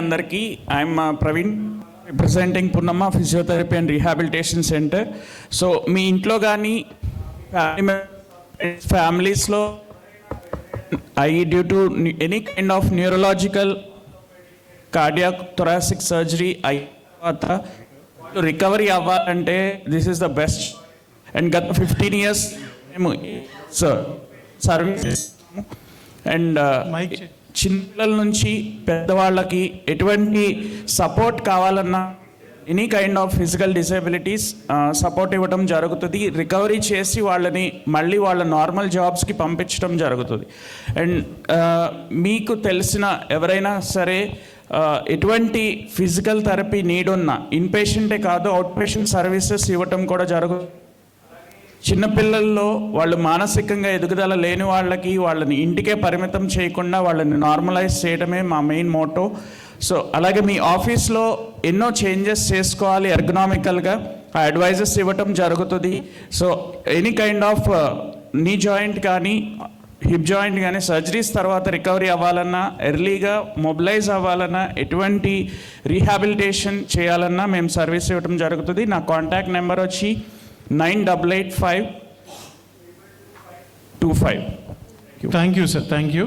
అందరికీ I'm Praveen representing Punnamma physiotherapy and rehabilitation centre. So మీ ఇంట్లో కానీ ఫ్యామిలీస్లో due to any kind of neurological cardiac thoracic surgery అయిన తర్వాత రికవరీ అవ్వాలంటే this is the best. And గత 15 years మేము సర్వీస్ అండ్ చిన్నపిల్లల నుంచి పెద్దవాళ్ళకి ఎటువంటి సపోర్ట్ కావాలన్నా any kind of physical disabilities support ఇవ్వడం జరుగుతుంది. రికవరీ చేసి వాళ్ళని మళ్ళీ వాళ్ళ నార్మల్ జాబ్స్కి పంపించడం జరుగుతుంది. అండ్ మీకు తెలిసిన ఎవరైనా సరే ఎటువంటి ఫిజికల్ థెరపీ నీడ్ ఉన్న ఇన్పేషెంటే కాదు అవుట్ పేషెంట్ సర్వీసెస్ ఇవ్వటం కూడా జరుగుతుంది. చిన్నపిల్లల్లో వాళ్ళు మానసికంగా ఎదుగుదల లేని వాళ్ళకి వాళ్ళని ఇంటికే పరిమితం చేయకుండా వాళ్ళని నార్మలైజ్ చేయడమే మా మెయిన్ మోటో. సో అలాగే మీ ఆఫీస్లో ఎన్నో చేంజెస్ చేసుకోవాలి ఎర్గనామికల్గా ఆ అడ్వైజెస్ ఇవ్వటం జరుగుతుంది. So any kind of knee joint కానీ హిప్ జాయింట్ కానీ సర్జరీస్ తర్వాత రికవరీ అవ్వాలన్నా ఎర్లీగా మొబిలైజ్ అవ్వాలన్నా ఎటువంటి రీహాబిలిటేషన్ చేయాలన్నా మేము సర్వీస్ ఇవ్వడం జరుగుతుంది. నా కాంటాక్ట్ నెంబర్ వచ్చి 988525. Thank you, sir. Thank you.